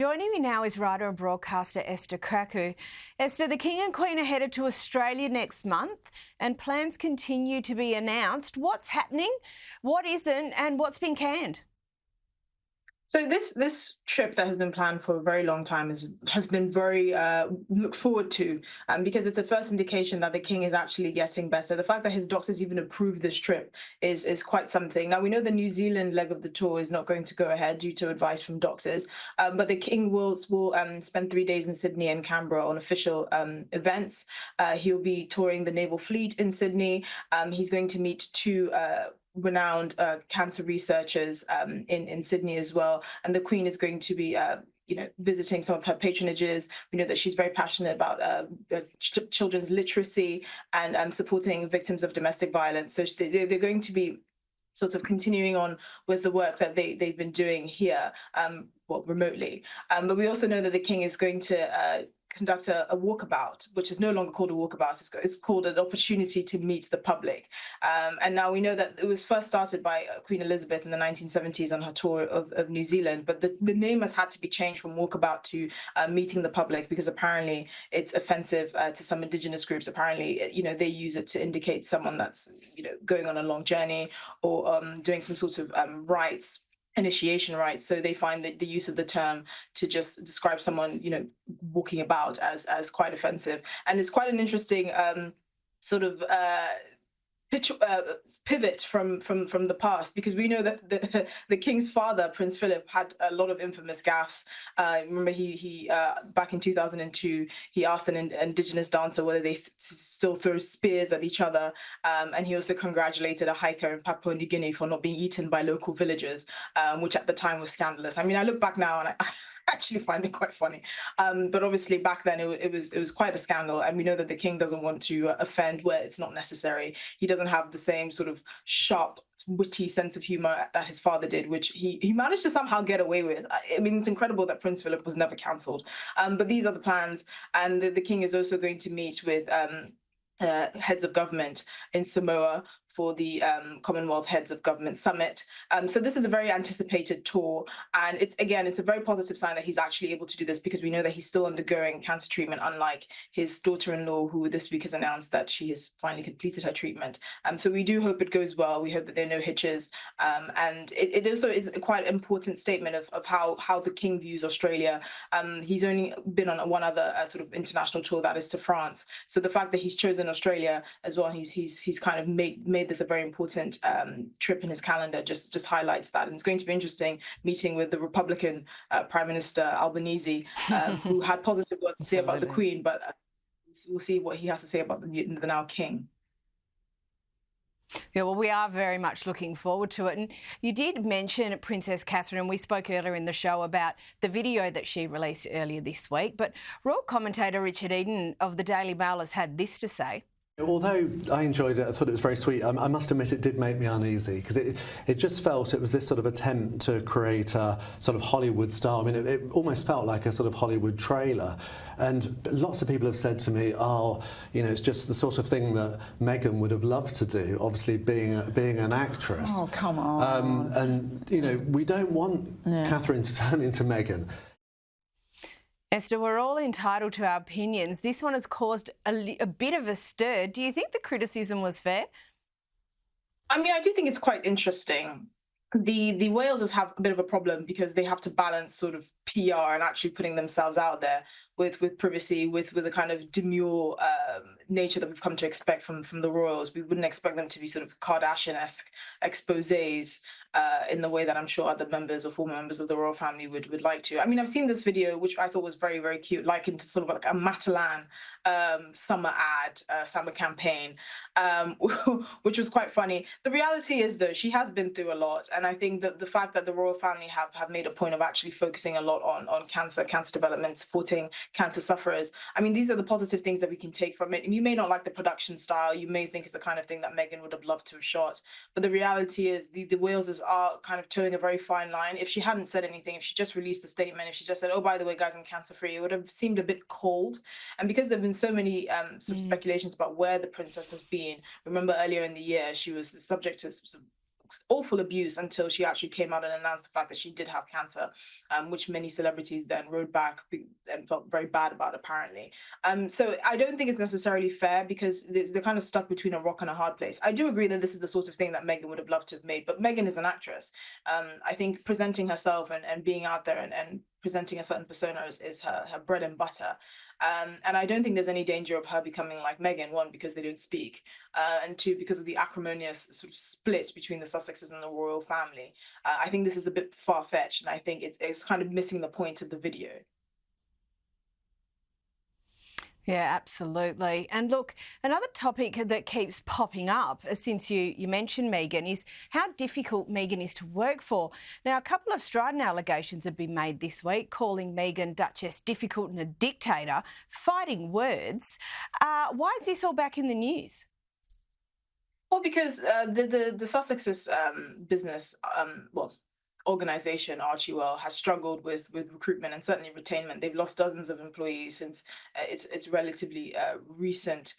Joining me now is writer and broadcaster Esther Krakue. Esther, the King and Queen are headed to Australia next month and plans continue to be announced. What's happening, what isn't, and what's been canned? So this trip that has been planned for a very long time has been very looked forward to, because it's a first indication that the king is actually getting better. The fact that his doctors even approved this trip is quite something. Now we know the New Zealand leg of the tour is not going to go ahead due to advice from doctors, but the king will spend 3 days in Sydney and Canberra on official events. He'll be touring the naval fleet in Sydney. He's going to meet two renowned cancer researchers in Sydney as well. And the Queen is going to be visiting some of her patronages. We know that she's very passionate about children's literacy and supporting victims of domestic violence. So they're going to be sort of continuing on with the work that they've been doing here, remotely. But we also know that the King is going to conduct a walkabout, which is no longer called a walkabout. It's called an opportunity to meet the public. And now we know that it was first started by Queen Elizabeth in the 1970s on her tour of New Zealand, but the name has had to be changed from walkabout to meeting the public, because apparently it's offensive to some Indigenous groups. Apparently, they use it to indicate someone that's, going on a long journey or doing some sort of initiation rites. So they find that the use of the term to just describe someone, walking about as quite offensive. And it's quite an interesting sort of pivot from the past, because we know that the king's father, Prince Philip, had a lot of infamous gaffes. Remember, he back in 2002, he asked an Indigenous dancer whether they still throw spears at each other, and he also congratulated a hiker in Papua New Guinea for not being eaten by local villagers, which at the time was scandalous. I mean, I look back now and I actually find it quite funny, but obviously back then it was quite a scandal, and we know that the king doesn't want to offend where it's not necessary. He doesn't have the same sort of sharp, witty sense of humor that his father did, which he managed to somehow get away with. I mean, it's incredible that Prince Philip was never cancelled. But these are the plans, and the king is also going to meet with heads of government in Samoa for the Commonwealth Heads of Government Summit. So this is a very anticipated tour, and it's a very positive sign that he's actually able to do this, because we know that he's still undergoing cancer treatment, unlike his daughter-in-law, who this week has announced that she has finally completed her treatment. So we do hope it goes well. We hope that there are no hitches, and it also is a quite important statement of how the king views Australia. He's only been on one other sort of international tour, that is to France. So the fact that he's chosen Australia as well, he's kind of made this a very important trip in his calendar, just highlights that. And it's going to be interesting meeting with the Republican Prime Minister Albanese, who had positive words to say about the Queen, but we'll see what he has to say about the now king. Yeah, well, we are very much looking forward to it. And you did mention Princess Catherine, and we spoke earlier in the show about the video that she released earlier this week. But royal commentator Richard Eden of the Daily Mail has had this to say. Although I enjoyed it, I thought it was very sweet, I must admit it did make me uneasy, because it just felt it was this sort of attempt to create a sort of Hollywood star. I mean, it almost felt like a sort of Hollywood trailer. And lots of people have said to me, oh, it's just the sort of thing that Meghan would have loved to do, obviously being an actress. Oh, come on. And, we don't want Catherine to turn into Meghan. Esther, we're all entitled to our opinions. This one has caused a bit of a stir. Do you think the criticism was fair? I mean, I do think it's quite interesting. The Walesers have a bit of a problem, because they have to balance sort of PR and actually putting themselves out there with privacy, with the kind of demure nature that we've come to expect from the royals. We wouldn't expect them to be sort of Kardashian-esque exposés in the way that I'm sure other members or former members of the royal family would like to. I mean, I've seen this video, which I thought was very, very cute, likened to sort of like a Matalan summer ad, summer campaign, which was quite funny. The reality is, though, she has been through a lot, and I think that the fact that the royal family have made a point of actually focusing a lot on cancer development, supporting cancer sufferers. I mean, these are the positive things that we can take from it. And you may not like the production style. You may think it's the kind of thing that Meghan would have loved to have shot. But the reality is the Walesers are kind of towing a very fine line. If she hadn't said anything, if she just released a statement, if she just said, oh, by the way, guys, I'm cancer-free, it would have seemed a bit cold. And because there have been so many sort of speculations about where the princess has been, remember earlier in the year, she was subject to awful abuse until she actually came out and announced the fact that she did have cancer, which many celebrities then rode back and felt very bad about, apparently. So I don't think it's necessarily fair, because they're kind of stuck between a rock and a hard place. I do agree that this is the sort of thing that Meghan would have loved to have made, but Meghan is an actress. I think presenting herself and being out there and presenting a certain persona is her bread and butter. And I don't think there's any danger of her becoming like Meghan, one, because they don't speak, and two, because of the acrimonious sort of split between the Sussexes and the royal family. I think this is a bit far-fetched, and I think it's kind of missing the point of the video. Yeah, absolutely. And look, another topic that keeps popping up since you mentioned Meghan is how difficult Meghan is to work for. Now, a couple of strident allegations have been made this week, calling Meghan Duchess difficult and a dictator, fighting words. Why is this all back in the news? Well, because the Sussexes business, organization, Archewell, has struggled with recruitment and certainly retainment. They've lost dozens of employees since its relatively recent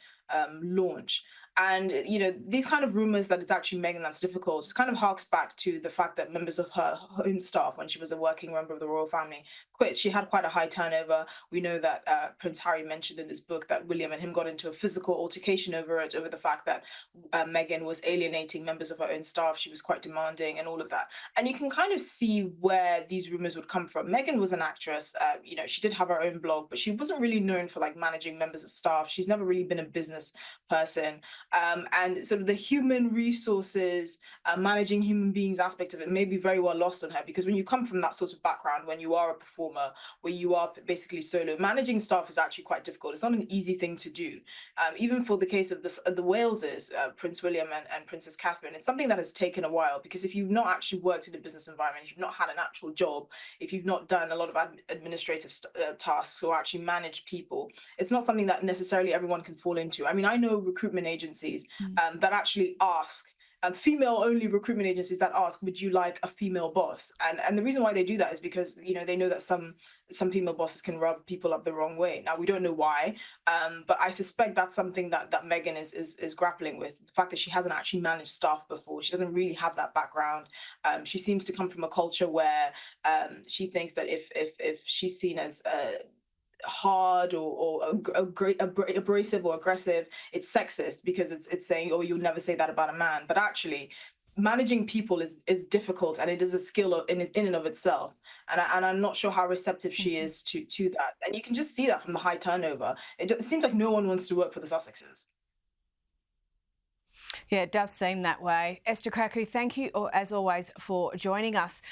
launch. And, you know, these kind of rumors that it's actually Meghan that's difficult, it kind of harks back to the fact that members of her own staff, when she was a working member of the royal family, quit. She had quite a high turnover. We know that Prince Harry mentioned in this book that William and him got into a physical altercation over the fact that Meghan was alienating members of her own staff. She was quite demanding and all of that. And you can kind of see where these rumors would come from. Meghan was an actress. You know, she did have her own blog, but she wasn't really known for like managing members of staff. She's never really been a business person. And sort of the human resources, managing human beings aspect of it may be very well lost on her, because when you come from that sort of background, when you are a performer, where you are basically solo, managing staff is actually quite difficult. It's not an easy thing to do. Even for the case of the Waleses, Prince William and Princess Catherine, it's something that has taken a while, because if you've not actually worked in a business environment, if you've not had an actual job, if you've not done a lot of administrative tasks or actually managed people, it's not something that necessarily everyone can fall into. I mean, I know recruitment agencies that actually ask, female-only recruitment agencies that ask, would you like a female boss? And the reason why they do that is because, you know, they know that some female bosses can rub people up the wrong way. Now, we don't know why, but I suspect that's something that Meghan is grappling with. The fact that she hasn't actually managed staff before. She doesn't really have that background. She seems to come from a culture where she thinks that if she's seen as hard or abrasive or aggressive, it's sexist, because it's saying, oh, you'll never say that about a man. But actually, managing people is difficult, and it is a skill in and of itself. And I'm not sure how receptive she is to that. And you can just see that from the high turnover. It seems like no one wants to work for the Sussexes. Yeah, it does seem that way. Esther Krakue, thank you, as always, for joining us.